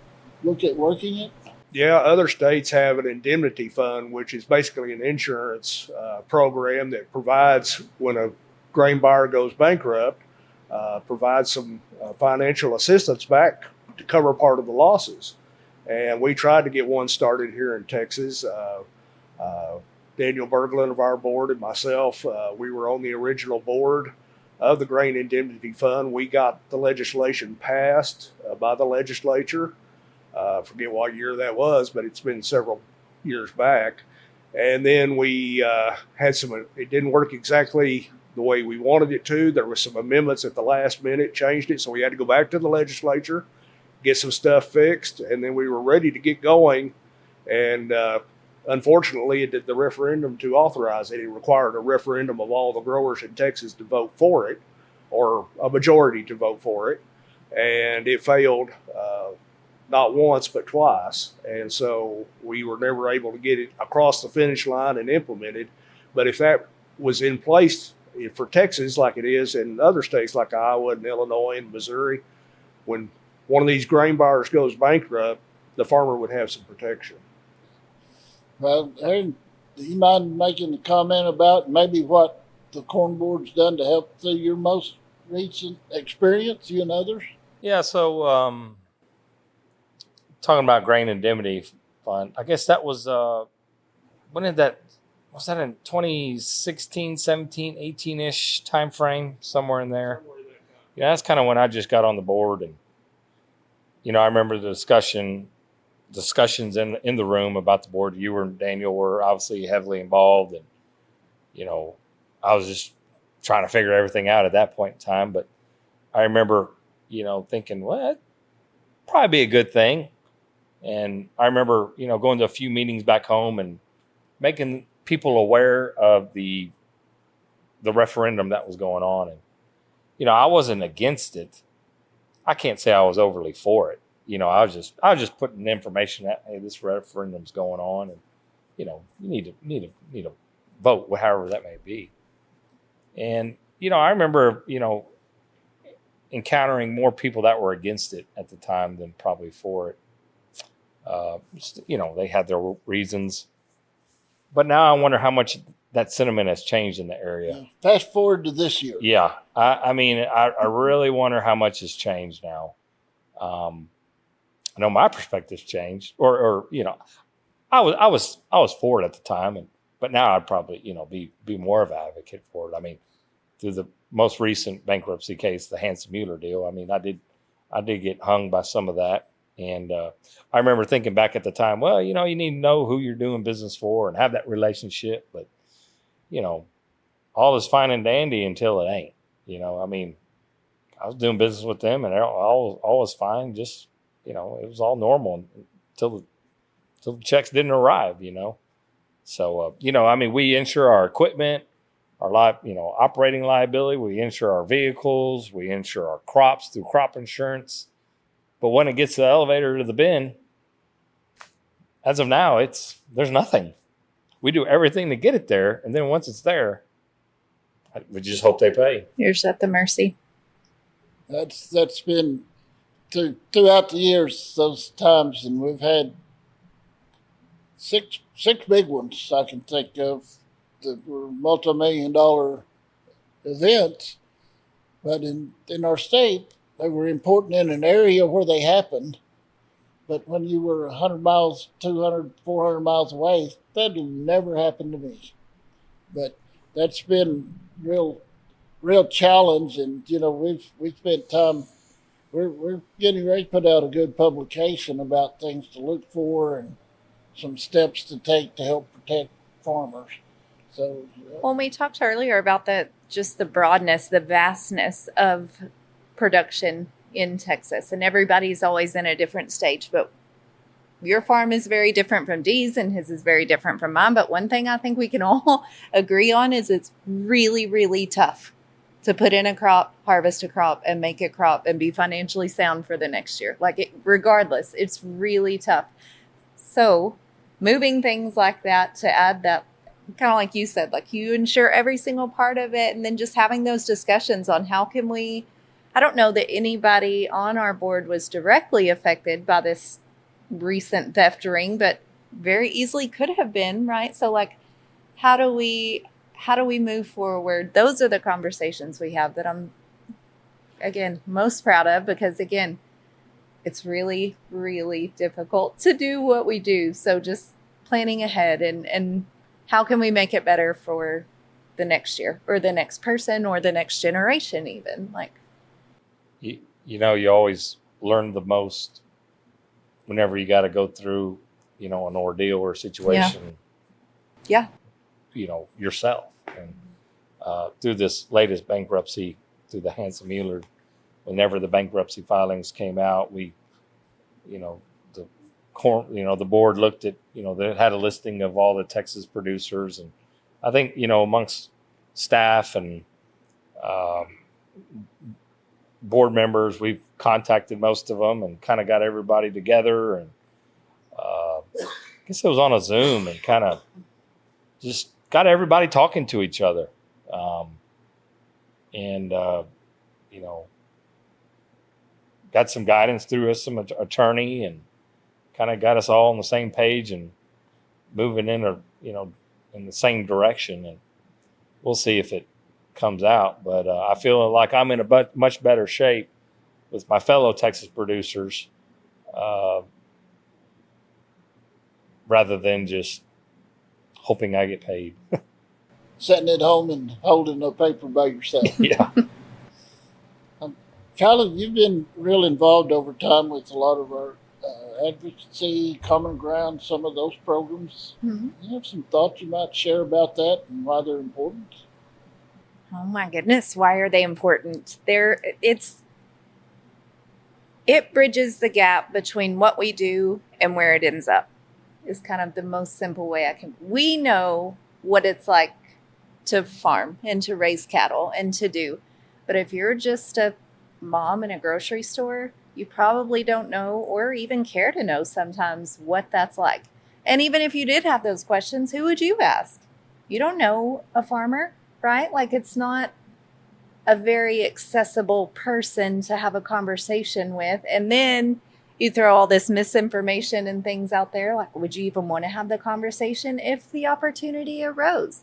look at working it? Yeah, other states have an indemnity fund, which is basically an insurance program that provides when a grain buyer goes bankrupt, provides some financial assistance back to cover part of the losses. And we tried to get one started here in Texas. Daniel Berglund of our board and myself, we were on the original board of the Grain Indemnity Fund. We got the legislation passed by the legislature. Forget what year that was, but it's been several years back. And then we had it didn't work exactly the way we wanted it to. There were some amendments at the last minute, changed it. So we had to go back to the legislature, get some stuff fixed, and then we were ready to get going. And unfortunately, it did the referendum to authorize it. It required a referendum of all the growers in Texas to vote for it, or a majority to vote for it. And it failed not once, but twice. And so we were never able to get it across the finish line and implemented. But if that was in place for Texas, like it is in other states like Iowa and Illinois and Missouri, when one of these grain buyers goes bankrupt, the farmer would have some protection. Well, Aaron, do you mind making a comment about maybe what the Corn Board's done to help through your most recent experience, you and others? Yeah, so talking about grain indemnity fund, I guess that was, when did that, was that in 2016, 17, 18-ish time frame, somewhere in there? Yeah, that's kind of when I just got on the board. And, I remember the discussions in the room about the board. You and Daniel were obviously heavily involved. And, I was just trying to figure everything out at that point in time. But I remember, thinking, well, that'd probably be a good thing. And I remember, going to a few meetings back home and making people aware of the referendum that was going on. And, I wasn't against it. I can't say I was overly for it. I was just putting information out, hey, this referendum's going on, and, you need to vote, however that may be. And, I remember, encountering more people that were against it at the time than probably for it. They had their reasons. But now I wonder how much that sentiment has changed in the area. Yeah. Fast forward to this year. Yeah. I really wonder how much has changed now. I know my perspective's changed, or I was for it at the time, but now I'd probably, be more of an advocate for it. I mean, through the most recent bankruptcy case, the Hanson Mueller deal, I did get hung by some of that. And I remember thinking back at the time, well, you need to know who you're doing business for and have that relationship. But, all is fine and dandy until it ain't. I mean, I was doing business with them and all was fine. Just, it was all normal until the checks didn't arrive, So, I mean, we insure our equipment, our operating liability. We insure our vehicles. We insure our crops through crop insurance. But when it gets to the elevator to the bin, as of now, there's nothing. We do everything to get it there. And then once it's there, we just hope they pay. You're just at the mercy. That's been throughout the years, those times, and we've had six big ones I can think of that were multi-million-dollar events. But in our state, they were important in an area where they happened. But when you were 100 miles, 200, 400 miles away, that'll never happen to me. But that's been real challenge, and we've spent time. We're getting ready to put out a good publication about things to look for and some steps to take to help protect farmers. So, Well, we talked earlier about the broadness, the vastness of production in Texas, and everybody's always in a different stage, but your farm is very different from Dee's and his is very different from mine. But one thing I think we can all agree on is it's really, really tough to put in a crop, harvest a crop, and make a crop and be financially sound for the next year. Regardless, it's really tough. So moving things like that to add that, kind of like you said, you insure every single part of it, and then just having those discussions on how can we, I don't know that anybody on our board was directly affected by this recent theft ring, but very easily could have been, right? So how do we move forward? Those are the conversations we have that I'm, again, most proud of, because again, it's really, really difficult to do what we do. So just planning ahead and how can we make it better for the next year or the next person or the next generation even? You always learn the most whenever you got to go through, an ordeal or situation. Yeah. Yourself. And through this latest bankruptcy, through the Hanson Mueller, whenever the bankruptcy filings came out, we, the board looked at, they had a listing of all the Texas producers, and I think, amongst staff and board members, we've contacted most of them and kind of got everybody together, and I guess it was on a Zoom, and kind of just got everybody talking to each other. Got some guidance through us, some attorney, and kind of got us all on the same page and moving in the same direction. And we'll see if it comes out. But I feel like I'm in a much better shape with my fellow Texas producers, rather than just hoping I get paid. Sitting at home and holding a paper by yourself. Yeah. Kyla, you've been real involved over time with a lot of our advocacy, Common Ground, some of those programs. Mm-hmm. You have some thoughts you might share about that and why they're important? Oh my goodness, why are they important? It bridges the gap between what we do and where it ends up. Is kind of the most simple way we know what it's like to farm and to raise cattle and to do. But if you're just a mom in a grocery store, you probably don't know or even care to know sometimes what that's like. And even if you did have those questions, who would you ask? You don't know a farmer, right? It's not a very accessible person to have a conversation with. And then you throw all this misinformation and things out there. Would you even want to have the conversation if the opportunity arose?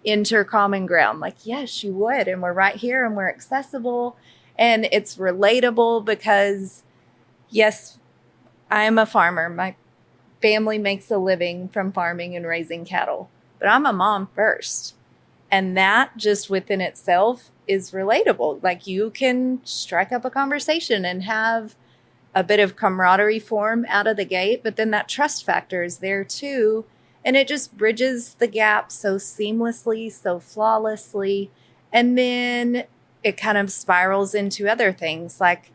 Enter Common Ground. Yes, you would. And we're right here and we're accessible and it's relatable because, yes, I am a farmer. My family makes a living from farming and raising cattle, but I'm a mom first. And that just within itself is relatable. You can strike up a conversation and have a bit of camaraderie form out of the gate, but then that trust factor is there too. And it just bridges the gap so seamlessly, so flawlessly. And then it kind of spirals into other things, like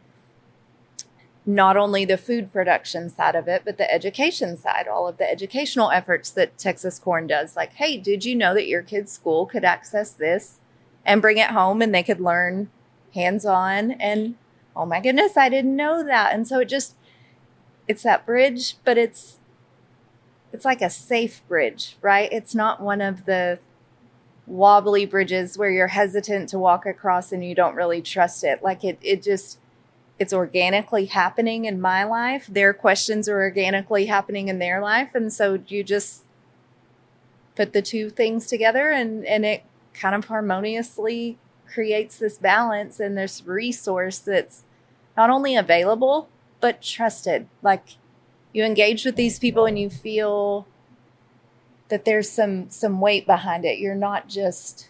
not only the food production side of it, but the education side, all of the educational efforts that Texas Corn does. Like, hey, did you know that your kid's school could access this and bring it home and they could learn hands-on? And oh my goodness, I didn't know that. And so it's that bridge, but it's like a safe bridge, right? It's not one of the wobbly bridges where you're hesitant to walk across and you don't really trust it. Like it's organically happening in my life. Their questions are organically happening in their life. And so you just put the two things together and it kind of harmoniously creates this balance and this resource that's not only available, but trusted. Like you engage with these people and you feel that there's some weight behind it. You're not just,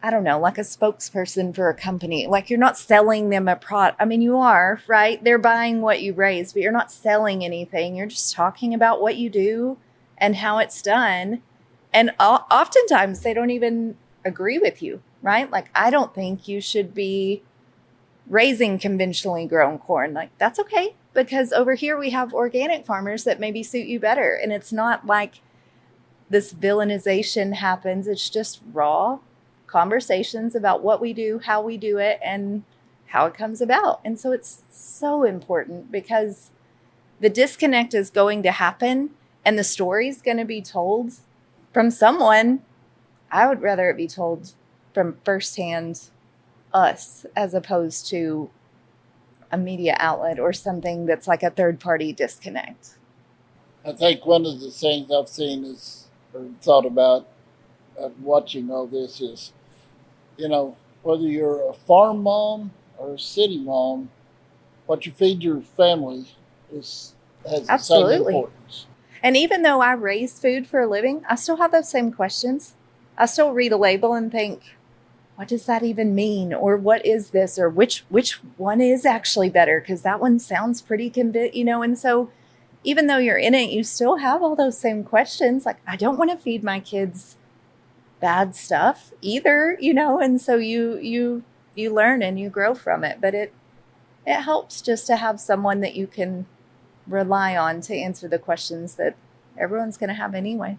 I don't know, like a spokesperson for a company. Like you're not selling them a product. I mean, you are, right? They're buying what you raise, but you're not selling anything. You're just talking about what you do and how it's done. And oftentimes they don't even agree with you, right? Like, I don't think you should be raising conventionally grown corn. Like, that's okay, because over here we have organic farmers that maybe suit you better. And it's not like this villainization happens. It's just raw conversations about what we do, how we do it, and how it comes about. And so it's so important because the disconnect is going to happen and the story's going to be told from someone. I would rather it be told from firsthand us as opposed to a media outlet or something that's like a third party disconnect. I think one of the things I've seen is, or thought about watching all this is, you know, whether you're a farm mom or a city mom, what you feed your family has the same importance. And even though I raise food for a living, I still have those same questions. I still read a label and think, what does that even mean? Or what is this? Or which one is actually better? Because that one sounds pretty and so even though you're in it, you still have all those same questions. Like, I don't want to feed my kids bad stuff either, and so you learn and you grow from it. But it helps just to have someone that you can rely on to answer the questions that everyone's going to have anyway.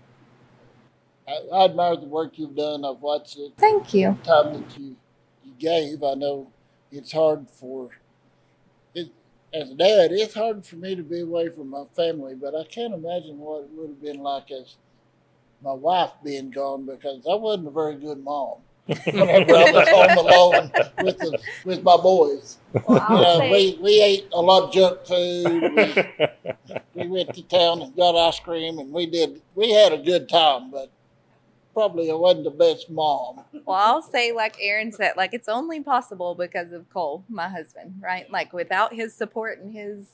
I admire the work you've done. I've watched it. Thank you. The time that you gave. I know it's hard for it as a dad. It's hard for me to be away from my family, but I can't imagine what it would have been like as my wife being gone, because I wasn't a very good mom. Whenever I was home alone with my boys, Well, we ate a lot of junk food. We went to town and got ice cream, and we had a good time, but probably I wasn't the best mom. Well, I'll say, like Aaron said, like it's only possible because of Cole, my husband, right? Like without his support and his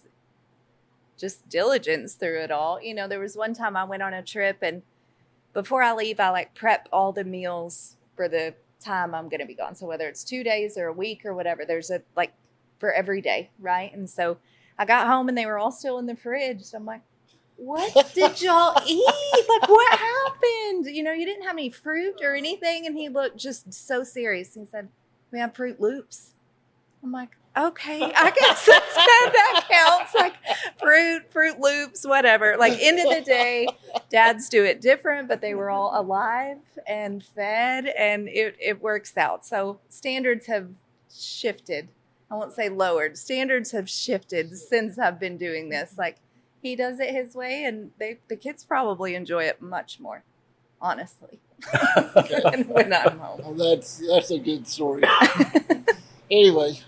just diligence through it all. There was one time I went on a trip, and before I leave, I like prep all the meals for the time I'm going to be gone. So whether it's 2 days or a week or whatever, there's a like for every day, right? And so I got home and they were all still in the fridge. So I'm like, what did y'all eat? Like, what happened? You didn't have any fruit or anything. And he looked just so serious. He said, we have Fruit Loops. I'm like, okay, I guess that counts. Like Fruit Loops, whatever. Like end of the day, dads do it different, but they were all alive and fed, and it works out. So standards have shifted. I won't say lowered. Standards have shifted since I've been doing this. Like he does it his way, and the kids probably enjoy it much more, honestly, when I'm home. Well, that's a good story. Anyway.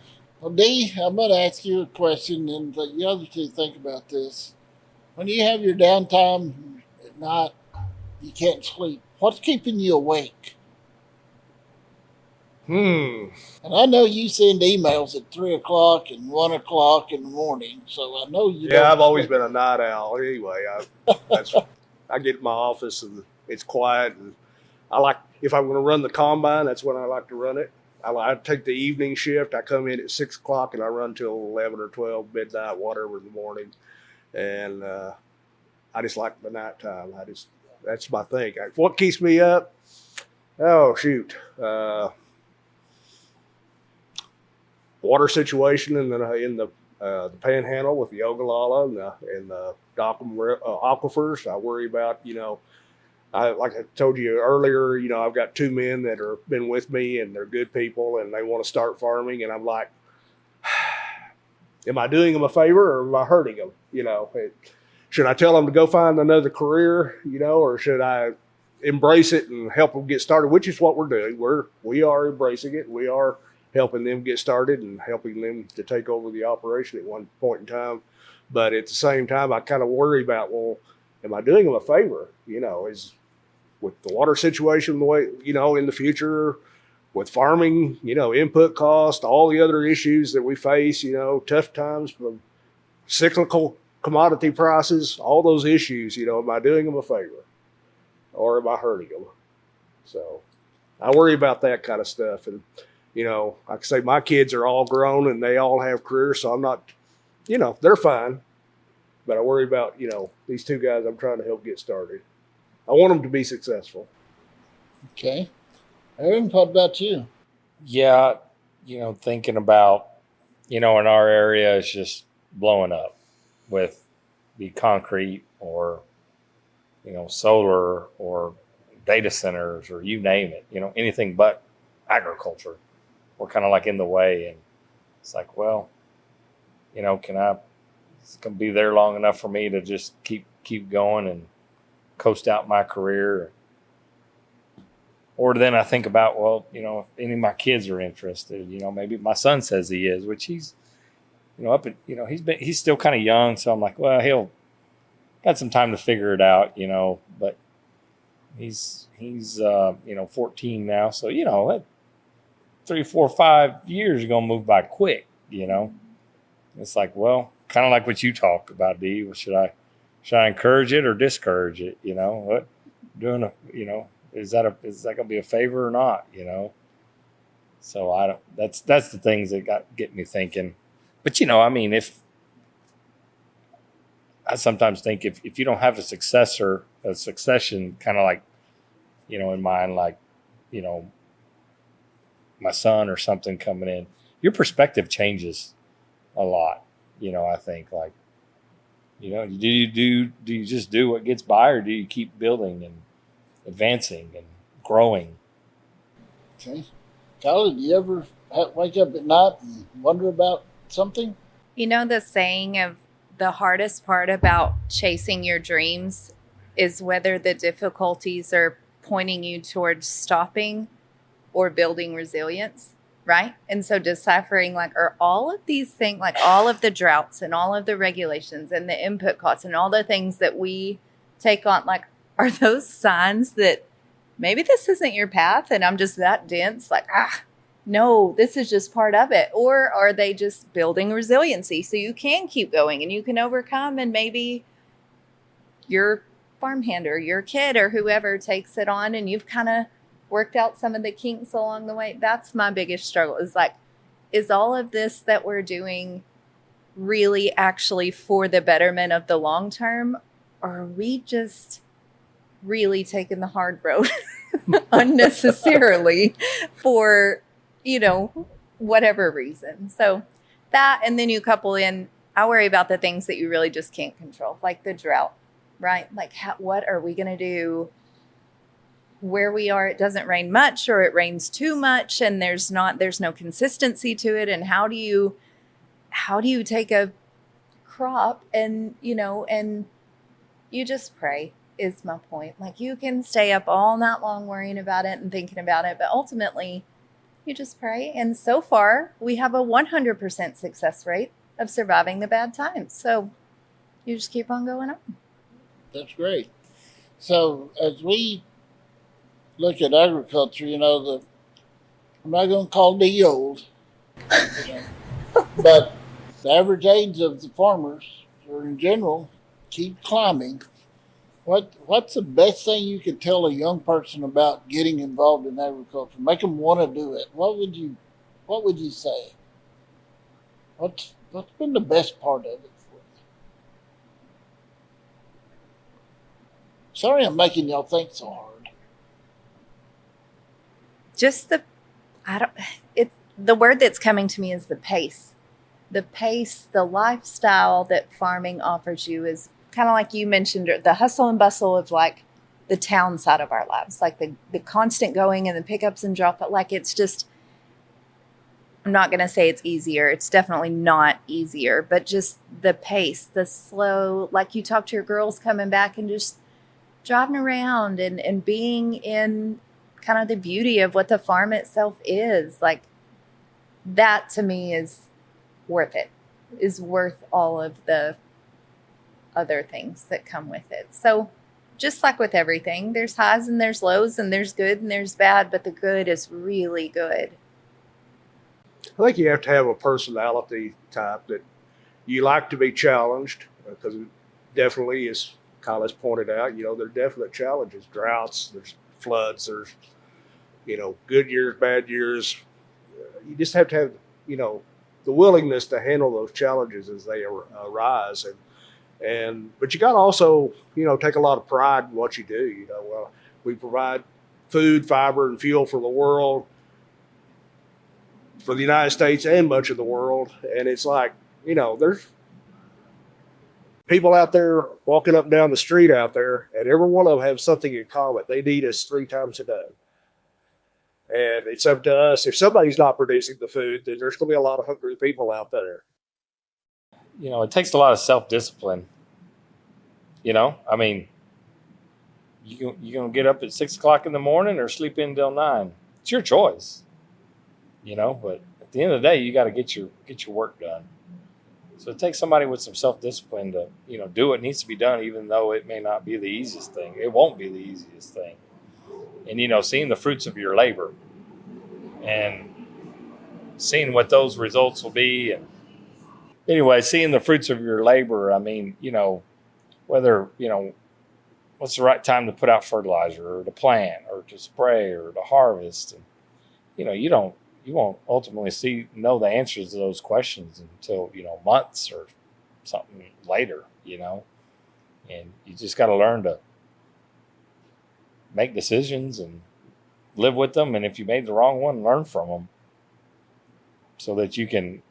Well, Dee, I'm going to ask you a question, and let the other two think about this. When you have your downtime at night, you can't sleep. What's keeping you awake? And I know you send emails at 3 o'clock and 1 o'clock in the morning, so I know you. Yeah, I've always been a night owl. Anyway, I get in my office and it's quiet, and I like, if I'm going to run the combine, that's when I like to run it. I take the evening shift. I come in at 6 o'clock and I run till 11 or 12 midnight, whatever in the morning. And I just like the nighttime. That's my thing. What keeps me up? Oh shoot, water situation in the Panhandle with the Ogallala and the aquifers. I worry about, like I told you earlier, I've got 2 men that are been with me and they're good people and they want to start farming, and I'm like, am I doing them a favor or am I hurting them? Should I tell them to go find another career, or should I embrace it and help them get started? Which is what we're doing. We are embracing it. We are helping them get started and helping them to take over the operation at one point in time. But at the same time, I kind of worry about, well, am I doing them a favor? Is with the water situation, the way, in the future, with farming, input cost, all the other issues that we face, tough times from cyclical commodity prices, all those issues, am I doing them a favor or am I hurting them? So I worry about that kind of stuff. And, like I say, my kids are all grown and they all have careers, so I'm not, they're fine. But I worry about, these 2 guys I'm trying to help get started. I want them to be successful. Okay. Aaron, what about you? Yeah, thinking about, in our area, it's just blowing up with the concrete or, solar or data centers or you name it, anything but agriculture. We're kind of like in the way. And it's like, well, it's going to be there long enough for me to just keep going and coast out my career. Or then I think about, well, if any of my kids are interested, maybe my son says he is, which he's, he's still kind of young. So I'm like, well, he'll got some time to figure it out, but he's 14 now. So, that 3, 4, 5 years are going to move by quick, It's like, well, kind of like what you talk about, Dee. Well, should I encourage it or discourage it? What doing is that going to be a favor or not? So I don't. That's the things that get me thinking. But if I sometimes think if you don't have a succession, kind of like, in mind, like, my son or something coming in, your perspective changes a lot. I think, like, do you just do what gets by, or do you keep building and advancing and growing? Okay. Kyla, do you ever wake up at night and wonder about something? The saying of the hardest part about chasing your dreams is whether the difficulties are pointing you towards stopping or building resilience, right? And so deciphering, like, are all of these things, like all of the droughts and all of the regulations and the input costs and all the things that we take on, like, are those signs that maybe this isn't your path and I'm just that dense? Like, no, this is just part of it. Or are they just building resiliency so you can keep going and you can overcome, and maybe your farmhand or your kid or whoever takes it on and you've kind of worked out some of the kinks along the way? That's my biggest struggle, is like, is all of this that we're doing really actually for the betterment of the long term? Or are we just really taking the hard road unnecessarily for, whatever reason? So that, and then you couple in, I worry about the things that you really just can't control, like the drought, right? Like, what are we going to do where we are? It doesn't rain much, or it rains too much, and there's no consistency to it. And how do you take a crop and you just pray, is my point. Like, you can stay up all night long worrying about it and thinking about it, but ultimately you just pray. And so far we have a 100% success rate of surviving the bad times. So you just keep on going on. That's great. So as we look at agriculture, I'm not going to call Dee old, but the average age of the farmers, or in general, keep climbing. What's the best thing you could tell a young person about getting involved in agriculture? Make them want to do it. What would you say? What's been the best part of it for you? Sorry, I'm making y'all think so hard. Just the word that's coming to me is the pace. The pace, the lifestyle that farming offers you is kind of like you mentioned, the hustle and bustle of like the town side of our lives, like the constant going and the pickups and drop. Like it's just, I'm not going to say it's easier. It's definitely not easier, but just the pace, the slow, like you talk to your girls coming back and just driving around and being in kind of the beauty of what the farm itself is. Like that to me is worth it, is worth all of the other things that come with it. So just like with everything, there's highs and there's lows and there's good and there's bad, but the good is really good. I think you have to have a personality type that you like to be challenged, because definitely, as Kyla's pointed out, there are definite challenges, droughts, there's floods, there's, good years, bad years. You just have to have, the willingness to handle those challenges as they arise. But you got to also, take a lot of pride in what you do. We provide food, fiber, and fuel for the world, for the United States and much of the world. And it's like, there's people out there walking up and down the street out there, and every one of them have something in common. They need us 3 times a day. And it's up to us. If somebody's not producing the food, then there's going to be a lot of hungry people out there. It takes a lot of self-discipline. I mean, you're going to get up at 6 o'clock in the morning or sleep in till 9. It's your choice, but at the end of the day, you got to get your work done. So it takes somebody with some self-discipline to, do what needs to be done, even though it may not be the easiest thing. It won't be the easiest thing. And, seeing the fruits of your labor and seeing what those results will be. And anyway, seeing the fruits of your labor, I mean, whether, what's the right time to put out fertilizer or to plant or to spray or to harvest. And, you won't ultimately know the answers to those questions until, months or something later, and you just got to learn to make decisions and live with them. And if you made the wrong one, learn from them so that you can,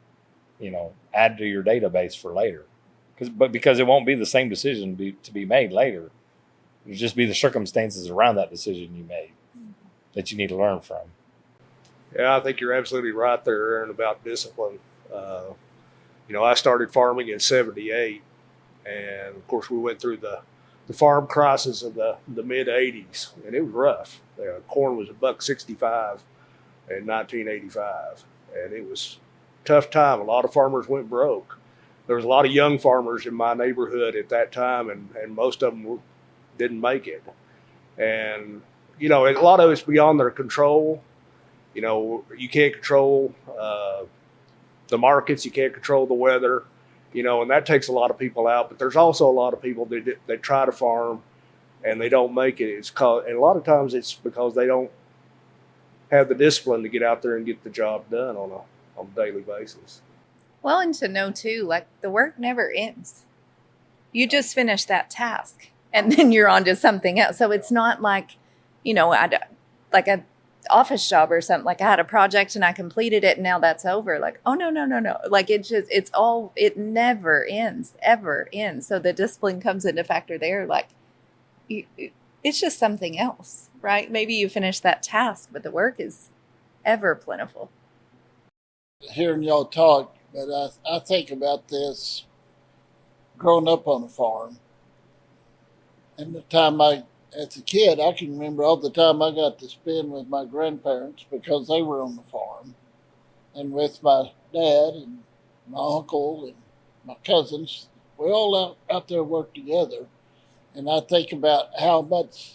add to your database for later. Because it won't be the same decision to be made later. It'll just be the circumstances around that decision you made that you need to learn from. Yeah, I think you're absolutely right there, Aaron, about discipline. I started farming in '78, and of course we went through the farm crisis of the mid '80s, and it was rough. Corn was $1.65 in 1985, and it was a tough time. A lot of farmers went broke. There was a lot of young farmers in my neighborhood at that time, and most of them didn't make it. And a lot of it's beyond their control. You can't control the markets, you can't control the weather, and that takes a lot of people out. But there's also a lot of people that try to farm and they don't make it. And a lot of times it's because they don't have the discipline to get out there and get the job done on a daily basis. Well, and to know too, like the work never ends. You just finish that task and then you're on to something else. So it's not like, like a office job or something. Like I had a project and I completed it and now that's over. Like, oh, no. Like it never ends, ever ends. So the discipline comes into factor there. Like it's just something else, right? Maybe you finish that task, but the work is ever plentiful. Hearing y'all talk, but I think about this growing up on a farm. And the time as a kid, I can remember all the time I got to spend with my grandparents because they were on the farm, and with my dad and my uncle and my cousins. We all out there worked together. And I think about how much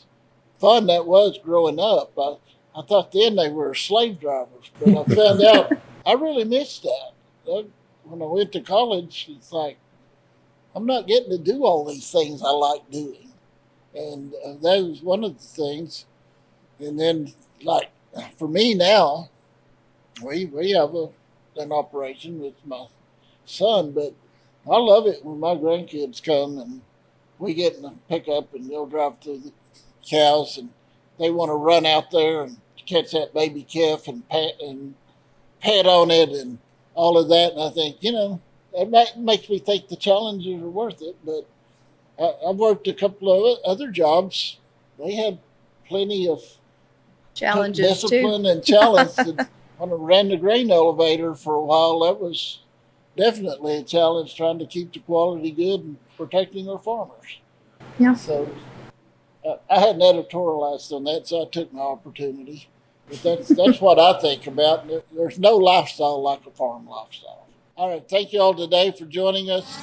fun that was growing up. I thought then they were slave drivers, but I found out I really missed that. When I went to college, it's like, I'm not getting to do all these things I like doing. And that was one of the things. And then, like, for me now, we have an operation with my son, but I love it when my grandkids come and we get in a pickup and they'll drive through the cows and they want to run out there and catch that baby calf and pat on it and all of that. And I think, it makes me think the challenges are worth it. But I've worked a couple of other jobs. They had plenty of Challenges discipline too. and challenge. When I ran the grain elevator for a while, that was definitely a challenge, trying to keep the quality good and protecting our farmers. Yeah. So I hadn't editorialized on that, so I took my opportunity. But that's what I think about. There's no lifestyle like a farm lifestyle. All right, thank you all today for joining us.